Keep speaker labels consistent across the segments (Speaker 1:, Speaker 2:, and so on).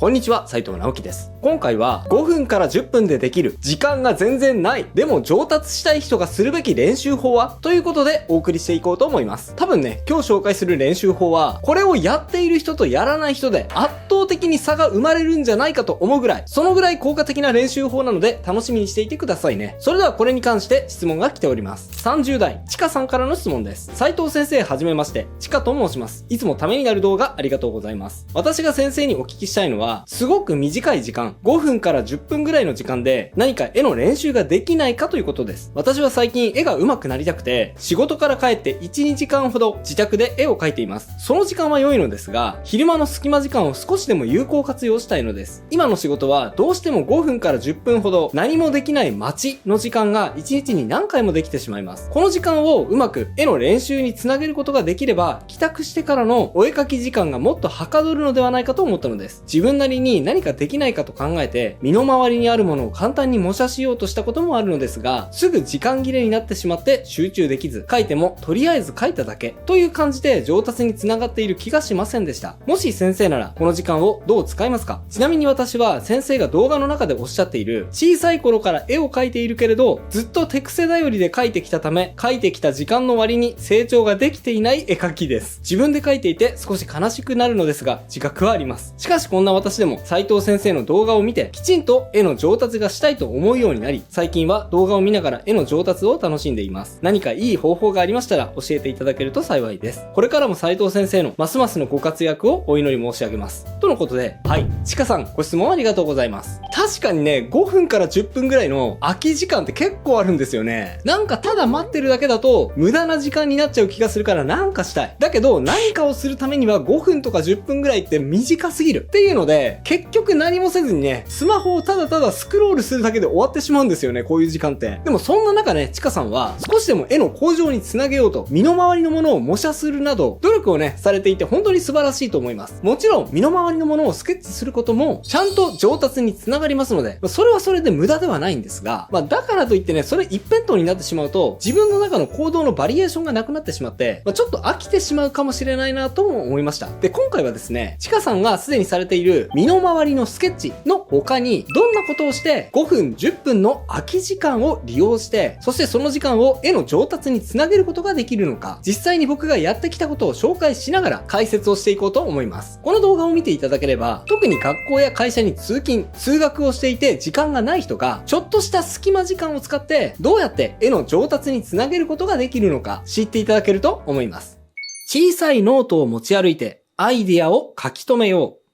Speaker 1: こんにちは、斉藤直樹です。今回は5分から10分でできる、時間が全然ない、でも上達したい人がするべき練習法はということでお送りしていこうと思います。多分ね、今日紹介する練習法は、これをやっている人とやらない人で圧倒的に差が生まれるんじゃないかと思うぐらい、そのぐらい効果的な練習法なので楽しみにしていてくださいね。それではこれに関して質問が来ております。30代、ちかさんからの質問です。斉藤先生はじめまして、ちかと申します。いつもためになる動画ありがとうございます。私が先生にお聞きしたいのは、すごく短い時間、5分から10分ぐらいの時間で何か絵の練習ができないかということです。私は最近絵が上手くなりたくて、仕事から帰って1、2時間ほど自宅で絵を描いています。その時間は良いのですが、昼間の隙間時間を少しでも有効活用したいのです。今の仕事はどうしても5分から10分ほど何もできない待ちの時間が1日に何回もできてしまいます。この時間をうまく絵の練習につなげることができれば、帰宅してからのお絵描き時間がもっとはかどるのではないかと思ったのです。自分なりに何かできないかと考えて、身の回りにあるものを簡単に模写しようとしたこともあるのですが、すぐ時間切れになってしまって集中できず、描いてもとりあえず描いただけという感じで上達につながっている気がしませんでした。もし先生ならこの時間をどう使いますか？ちなみに私は先生が動画の中でおっしゃっている、小さい頃から絵を描いているけれどずっと手癖頼りで描いてきたため、描いてきた時間の割に成長ができていない絵描きです。自分で描いていて少し悲しくなるのですが、自覚はあります。しかしこんな私でも斉藤先生の動画を見てきちんと絵の上達がしたいと思うようになり、最近は動画を見ながら絵の上達を楽しんでいます。何かいい方法がありましたら教えていただけると幸いです。これからも斉藤先生のますますのご活躍をお祈り申し上げます。とのことで、はい、ちかさんご質問ありがとうございます。確かにね、5分から10分ぐらいの空き時間って結構あるんですよね。なんかただ待ってるだけだと無駄な時間になっちゃう気がするからなんかしたい。だけど何かをするためには5分とか10分ぐらいって短すぎるっていうので、結局何もせずにね、スマホをただただスクロールするだけで終わってしまうんですよね、こういう時間って。でもそんな中ね、ちかさんは少しでも絵の向上につなげようと身の回りのものを模写するなど努力をね、されていて本当に素晴らしいと思います。もちろん身の回りのものをスケッチすることもちゃんと上達につながりますので、それはそれで無駄ではないんですが、だからといってね、それ一辺倒になってしまうと自分の中の行動のバリエーションがなくなってしまって、ちょっと飽きてしまうかもしれないなとも思いました。で、今回はですね、ちかさんがすでにされている身の回りのスケッチの他にどんなことをして5分10分の空き時間を利用して、そしてその時間を絵の上達につなげることができるのか、実際に僕がやってきたことを紹介しながら解説をしていこうと思います。この動画を見ていただければ、特に学校や会社に通勤通学をしていて時間がない人がちょっとした隙間時間を使ってどうやって絵の上達につなげることができるのか知っていただけると思います。小さいノートを持ち歩いてアイデアを書き留めよう。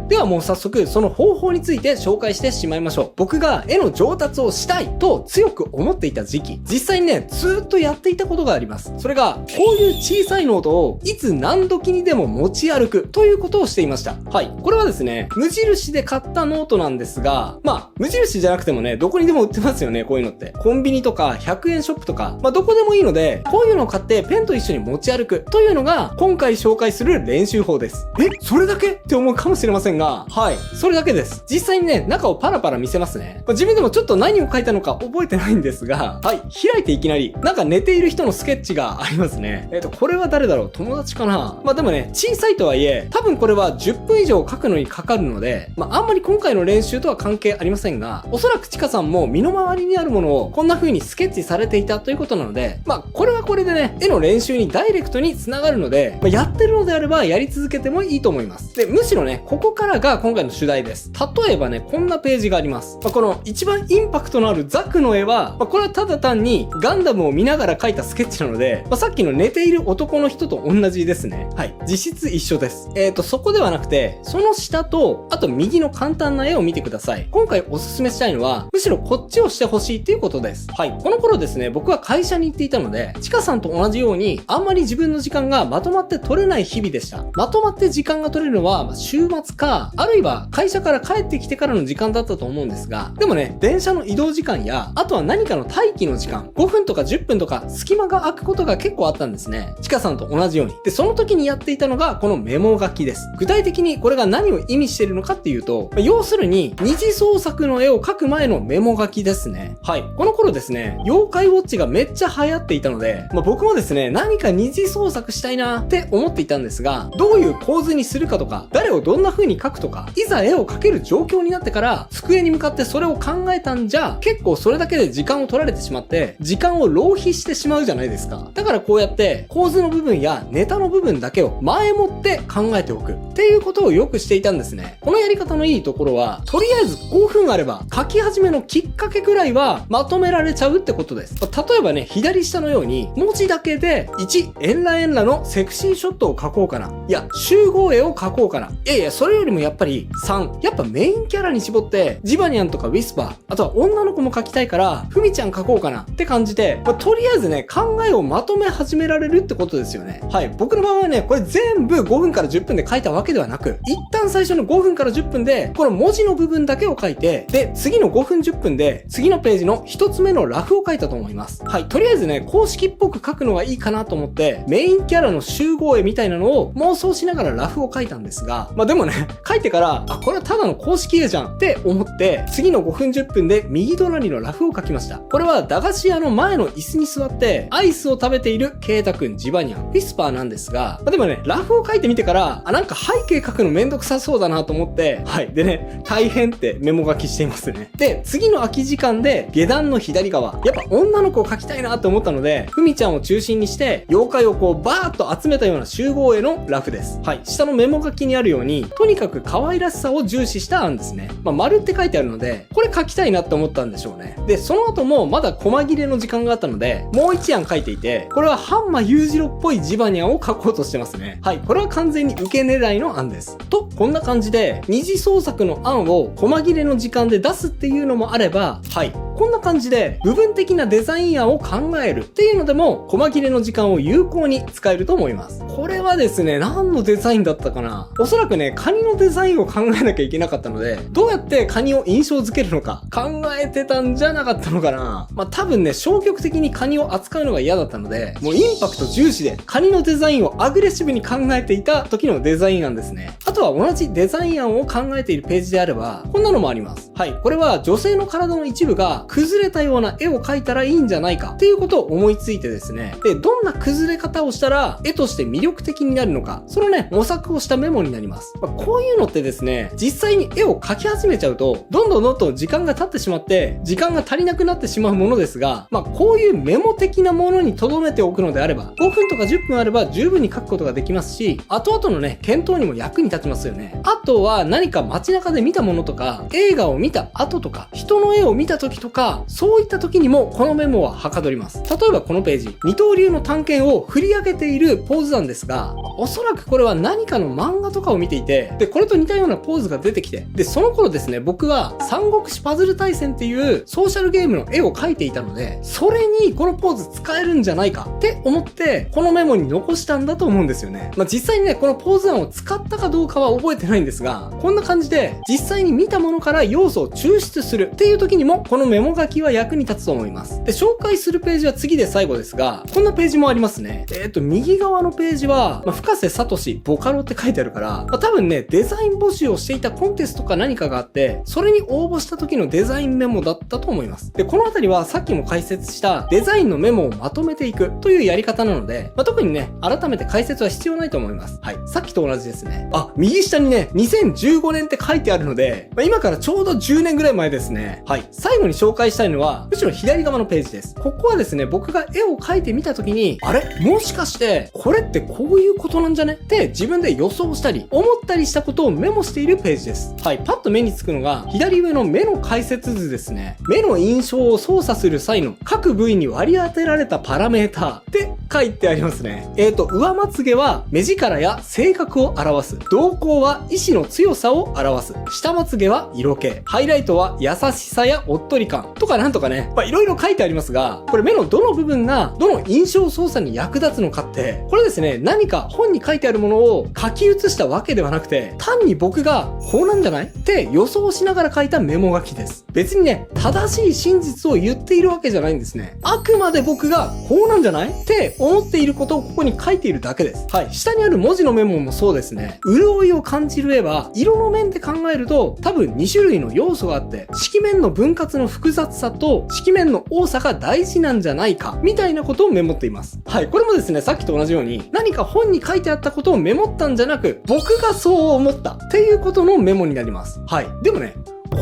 Speaker 1: ではもう早速その方法について紹介してしまいましょう。僕が絵の上達をしたいと強く思っていた時期、実際にね、ずっとやっていたことがあります。それが、こういう小さいノートをいつ何時にでも持ち歩くということをしていました。はい。これはですね、無印で買ったノートなんですが、無印じゃなくてもね、どこにでも売ってますよね、こういうのって。コンビニとか100円ショップとか、どこでもいいので、こういうのを買ってペンと一緒に持ち歩くというのが今回紹介する練習法です。それだけって思うかもしれませんが、はい、それだけです。実際にね、中をパラパラ見せますね。自分でもちょっと何を書いたのか覚えてないんですが、はい、開いていきなり、なんか寝ている人のスケッチがありますね。これは誰だろう？友達かな？でもね、小さいとはいえ、多分これは10分以上書くのにかかるので、あんまり今回の練習とは関係ありませんが、おそらくちかさんも身の回りにあるものをこんな風にスケッチされていたということなので、これはこれでね、絵の練習にダイレクトにつながるので、やってるのであればやり続けてもいいと思います。で、むしろね、ここからが今回の主題です。例えばね、こんなページがあります。この一番インパクトのあるザクの絵は、これはただ単にガンダムを見ながら描いたスケッチなので、さっきの寝ている男の人と同じですね。はい。実質一緒です。そこではなくて、その下と、あと右の簡単な絵を見てください。今回おすすめしたいのは、むしろこっちをしてほしいっていうことです。はい。この頃ですね、僕は会社に行っていたので、ちかさんと同じように、あんまり自分の時間がまとまって取れない日々でした。まとまって時間が取れるのは、週末か、あるいは会社から帰ってきてからの時間だったと思うんですが、でもね、電車の移動時間や、あとは何かの待機の時間、5分とか10分とか隙間が空くことが結構あったんですね。ちかさんと同じように。で、その時にやっていたのがこのメモ書きです。具体的にこれが何を意味しているのかっていうと、要するに二次創作の絵を描く前のメモ書きですね。はい。この頃ですね、妖怪ウォッチがめっちゃ流行っていたので、僕もですね、何か二次創作したいなって思っていたんですが、どういう構図にするかとか、誰をどんな風にに描くとか、いざ絵を描ける状況になってから机に向かってそれを考えたんじゃ、結構それだけで時間を取られてしまって、時間を浪費してしまうじゃないですか。だからこうやって構図の部分やネタの部分だけを前もって考えておくっていうことをよくしていたんですね。このやり方のいいところは、とりあえず5分あれば書き始めのきっかけぐらいはまとめられちゃうってことです。例えばね、左下のように文字だけで1、エンラエンラのセクシーショットを描こうかな。いや、集合絵を描こうかな。いや、それよりもやっぱり3、やっぱメインキャラに絞って、ジバニャンとかウィスパー、あとは女の子も描きたいから、フミちゃん描こうかなって感じで、とりあえずね、考えをまとめ始められるってことですよね。はい。僕の場合はね、これ全部5分から10分で書いたわけではなく、一旦最初の5分から10分で、この文字の部分だけを書いて、で、次の5分10分で、次のページの1つ目のラフを書いたと思います。はい。とりあえずね、公式っぽく書くのがいいかなと思って、メインキャラの集合絵みたいなのを妄想しながらラフを書いたんですが、でもね、書いてから、これはただの公式絵じゃんって思って、次の5分10分で右隣のラフを書きました。これは駄菓子屋の前の椅子に座って、アイスを食べているケイタくん、ジバニャン、ウィスパーなんですが、でもね、ラフを書いてみてから、なんか背景書くのめんどくさそうだなと思って、はい。でね、大変ってメモ書きしていますね。で、次の空き時間で、下段の左側、やっぱ女の子を描きたいなって思ったので、フミちゃんを中心にして、妖怪をこうバーッと集めたような集合絵のラフです。はい。下のメモ書きにあるように、とにかく可愛らしさを重視した案ですね。丸って書いてあるので、これ書きたいなって思ったんでしょうね。で、その後もまだ細切れの時間があったので、もう一案書いていて、これはハンマ裕次郎っぽいジバニャンを書こうとしてますね。はい。これは完全に受け狙いの案です。と、こんな感じで、二次創作の案を細切れの時間で出すっていうのもあれば、はい。こんな感じで、部分的なデザイン案を考えるっていうのでも、細切れの時間を有効に使えると思います。これはですね、何のデザインだったかな？おそらくね、カニのデザインを考えなきゃいけなかったので、どうやってカニを印象づけるのか考えてたんじゃなかったのかな？多分ね、消極的にカニを扱うのが嫌だったので、もうインパクト重視でカニのデザインをアグレッシブに考えていた時のデザイン案ですね。あとは同じデザイン案を考えているページであれば、こんなのもあります。はい。これは女性の体の一部が崩れたような絵を描いたらいいんじゃないかっていうことを思いついてですね。で、どんな崩れ方をしたら絵として魅力的になるのか、そのね、模索をしたメモになります。こういうのってですね、実際に絵を描き始めちゃうと、どんどん時間が経ってしまって、時間が足りなくなってしまうものですが、こういうメモ的なものに留めておくのであれば、5分とか10分あれば十分に書くことができますし、後々のね、検討にも役に立ちますよね。あとは何か街中で見たものとか、映画を見た後とか、人の絵を見た時とか、そういった時にもこのメモははかどります。例えばこのページ、二刀流の探検を振り上げているポーズなんですが、おそらくこれは何かの漫画とかを見ていて、で、これと似たようなポーズが出てきて、で、その頃ですね、僕は三国志パズル対戦っていうソーシャルゲームの絵を描いていたので、それにこのポーズ使えるんじゃないかって思って、このメモに残したんだと思うんですよね。実際にね、このポーズ案を使ったかどうかは覚えてないんですが、こんな感じで実際に見たものから要素を抽出するっていう時にも、このメモ書きは役に立つと思います。で、紹介するページは次で最後ですが、こんなページもありますね。右側のページは、深瀬聡ボカロって書いてあるから、多分ね、デザイン募集をしていたコンテストか何かがあって、それに応募した時のデザインメモだったと思います。で、このあたりはさっきも解説したデザインのメモをまとめていくというやり方なので、特にね、改めて解説は必要ないと思います。はい。さっきと同じですね。右下にね、2015年って書いてあるので、今からちょうど10年ぐらい前ですね。はい。最後に紹介したいのは、むしろ左側のページです。ここはですね、僕が絵を描いてみた時に、あれ？もしかして、これってこういうことなんじゃね？って自分で予想したり、思ったりしたことをメモしているページです。はい。パッと目につくのが、左上の目の解説図ですね。目の印象を操作する際の各部位に割り当てられたパラメーターって書いてありますね。上まつげは目力や性格を表す。瞳孔は意志の強さを表す。下まつげは色気。ハイライトは優しさやおっとり感。とかなんとかね。いろいろ書いてありますが、これ目のどの部分がどの印象操作に役立つのかって、これですね、何か本に書いてあるものを書き写したわけではなくて、単に僕がこうなんじゃないって予想しながら書いたメモ書きです。別にね、正しい真実を言っているわけじゃないんですね。あくまで僕がこうなんじゃないって思っていることをここに書いているだけです。はい。下にある文字のメモもそうですね。潤いを感じる絵は、色の面で考えると、多分2種類の要素があって、色面の分割の複雑さと、色面の多さが大事なんじゃないか、みたいなことをメモっています。はい。これもですね、さっきと同じように、何か本に書いてあったことをメモったんじゃなく、僕がそう思ったっていうことのメモになります。はい。でもね、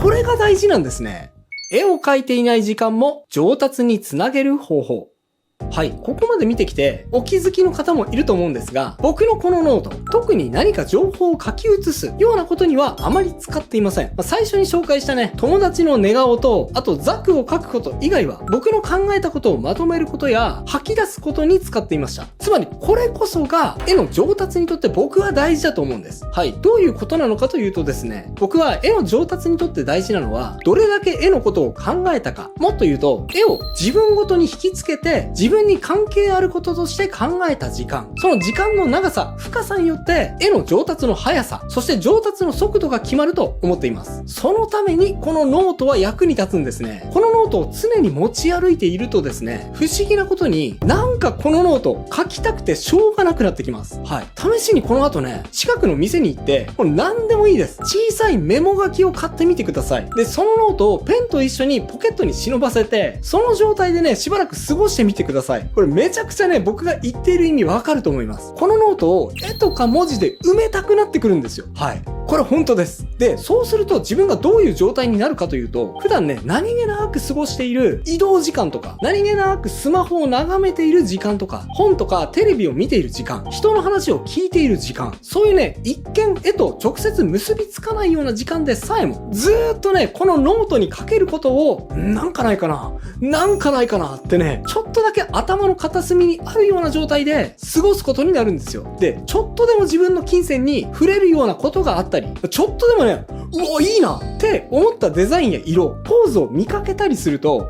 Speaker 1: これが大事なんですね。絵を描いていない時間も上達につなげる方法。はい。ここまで見てきて、お気づきの方もいると思うんですが、僕のこのノート、特に何か情報を書き写すようなことにはあまり使っていません。最初に紹介したね、友達の寝顔と、あとザクを書くこと以外は、僕の考えたことをまとめることや、吐き出すことに使っていました。つまり、これこそが、絵の上達にとって僕は大事だと思うんです。はい。どういうことなのかというとですね、僕は絵の上達にとって大事なのは、どれだけ絵のことを考えたか。もっと言うと、絵を自分ごとに引きつけて、自分に関係あることとして考えた時間。その時間の長さ、深さによって、絵の上達の速さ、そして上達の速度が決まると思っています。そのために、このノートは役に立つんですね。このノートを常に持ち歩いているとですね、不思議なことに、なんかこのノート、書きたくてしょうがなくなってきます。はい。試しにこの後ね、近くの店に行って、これ何でもいいです。小さいメモ書きを買ってみてください。で、そのノートをペンと一緒にポケットに忍ばせて、その状態でね、しばらく過ごしてみてください。これめちゃくちゃね、僕が言っている意味わかると思います。このノートを絵とか文字で埋めたくなってくるんですよ。はい。これ本当です。で、そうすると自分がどういう状態になるかというと、普段ね、何気なく過ごしている移動時間とか、何気なくスマホを眺めている時間とか、本とかテレビを見ている時間、人の話を聞いている時間、そういうね、一見絵と直接結びつかないような時間でさえも、ずーっとね、このノートに書けることを、なんかないかなってね、ちょっとだけ頭の片隅にあるような状態で過ごすことになるんですよ。で、ちょっとでも自分の金銭に触れるようなことがあったり、ちょっとでもね、うわ、いいなって思ったデザインや色、ポーズを見かけたりすると、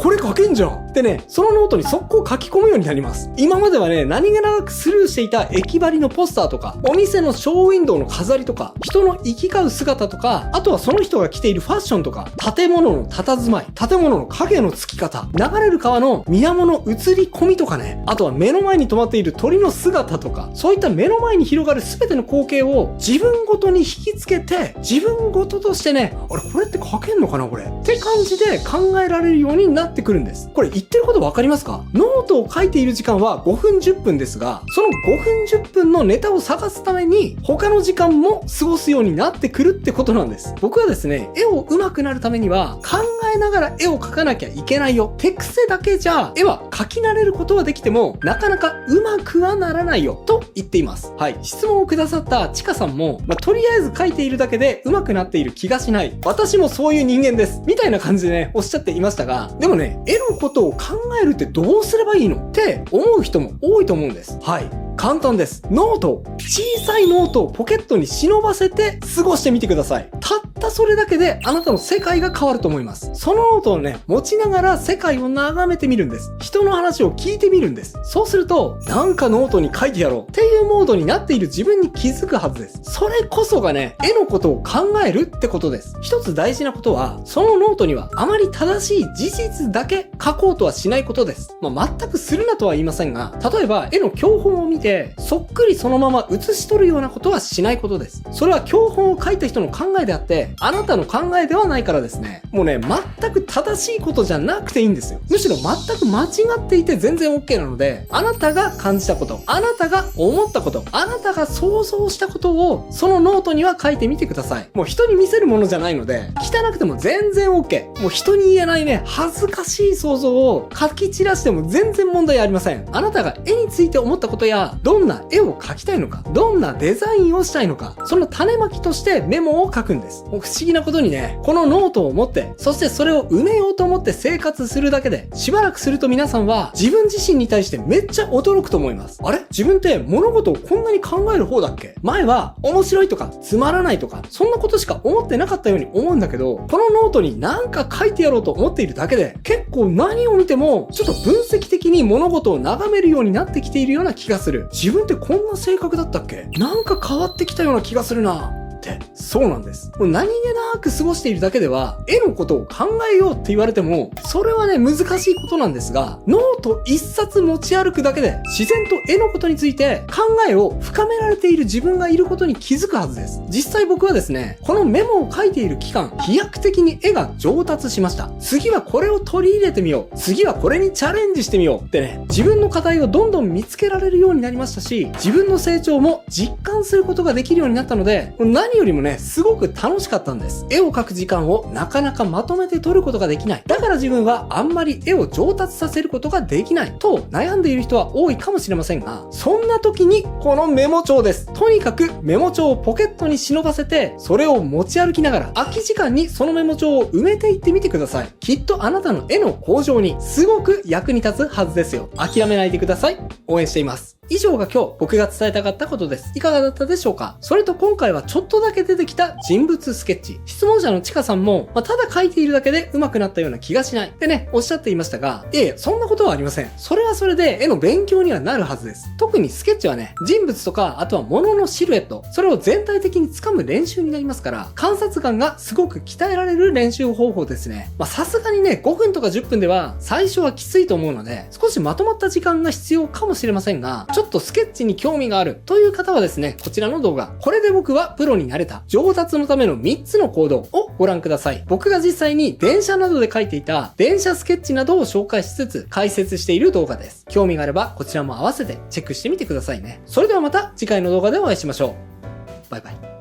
Speaker 1: これ書けんじゃんってね、そのノートに速攻書き込むようになります。今まではね、何気なくスルーしていた駅張りのポスターとか、お店のショーウィンドウの飾りとか、人の行き交う姿とか、あとはその人が着ているファッションとか、建物の佇まい、建物の影のつき方、流れる川の水面の映り込みとかね、あとは目の前に止まっている鳥の姿とか、そういった目の前に広がる全ての光景を自分ごとに引きつけて、自分ごととしてね、あれ、これって書けんのかなこれって感じで考えられるようになってくるんです。これ言ってることわかりますか？ノートを書いている時間は5分10分ですが、その5分10分のネタを探すために他の時間も過ごすようになってくるってことなんです。僕はですね、絵を上手くなるためには考えながら絵を描かなきゃいけないよ。手癖だけじゃ絵は描き慣れることはできてもなかなか上手くはならないよと言っています。はい。質問をくださったちかさんも、とりあえず描いているだけで上手くなっている気がしない。私もそういう人間です。みたいな感じでね、おっしゃっていましたが、でもね、絵のことを考えるってどうすればいいのって思う人も多いと思うんです。はい。簡単です。ノート、小さいノートをポケットに忍ばせて過ごしてみてください。たったそれだけであなたの世界が変わると思います。そのノートをね、持ちながら世界を眺めてみるんです。人の話を聞いてみるんです。そうすると、なんかノートに書いてやろうっていうモードになっている自分に気づくはずです。それこそがね、絵のことを考えるってことです。一つ大事なことは、そのノートにはあまり正しい事実だけ書こうとはしないことです。全くするなとは言いませんが、例えば絵の教本を見て、そっくりそのまま写し取るようなことはしないことです。それは教本を書いた人の考えであって、あなたの考えではないからですね。もうね、全く正しいことじゃなくていいんですよ。むしろ全く間違っていて全然 OK なので、あなたが感じたこと、あなたが思ったこと、あなたが想像したことを、そのノートには書いてみてください。もう人に見せるものじゃないので、汚くても全然 OK。もう人に言えないね、恥ずかしい想像を書き散らしても全然問題ありません。あなたが絵について思ったことや、どんな絵を描きたいのか、どんなデザインをしたいのか、その種まきとしてメモを書くんです。不思議なことにね、このノートを持って、そしてそれを埋めようと思って生活するだけで、しばらくすると皆さんは自分自身に対してめっちゃ驚くと思います。あれ？自分って物事をこんなに考える方だっけ？前は面白いとかつまらないとか、そんなことしか思ってなかったように思うんだけど、このノートになんか書いてやろうと思っているだけで、結構何を見てもちょっと分析的に物事を眺めるようになってきているような気がする。自分ってこんな性格だったっけ？なんか変わってきたような気がするな。ってそうなんです。もう何気なく過ごしているだけでは絵のことを考えようって言われてもそれはね難しいことなんですが、ノート一冊持ち歩くだけで自然と絵のことについて考えを深められている自分がいることに気づくはずです。実際僕はですね、このメモを書いている期間、飛躍的に絵が上達しました。次はこれを取り入れてみよう。次はこれにチャレンジしてみようってね、自分の課題をどんどん見つけられるようになりましたし、自分の成長も実感することができるようになったので、何よりもね、すごく楽しかったんです。絵を描く時間をなかなかまとめて取ることができない。だから自分はあんまり絵を上達させることができないと悩んでいる人は多いかもしれませんが、そんな時にこのメモ帳です。とにかくメモ帳をポケットに忍ばせて、それを持ち歩きながら空き時間にそのメモ帳を埋めていってみてください。きっとあなたの絵の向上にすごく役に立つはずですよ。諦めないでください。応援しています。以上が今日僕が伝えたかったことです。いかがだったでしょうか？それと今回はちょっとだけ出てきた人物スケッチ。質問者のちかさんも、ただ描いているだけで上手くなったような気がしないってね、おっしゃっていましたが、いやそんなことはありません。それはそれで絵の勉強にはなるはずです。特にスケッチはね、人物とか、あとは物のシルエット、それを全体的に掴む練習になりますから、観察眼がすごく鍛えられる練習方法ですね。さすがにね、5分とか10分では最初はきついと思うので、少しまとまった時間が必要かもしれませんが、ちょっとスケッチに興味があるという方はですね、こちらの動画、これで僕はプロになれた、上達のための3つの行動をご覧ください。僕が実際に電車などで描いていた電車スケッチなどを紹介しつつ解説している動画です。興味があればこちらも合わせてチェックしてみてくださいね。それではまた次回の動画でお会いしましょう。バイバイ。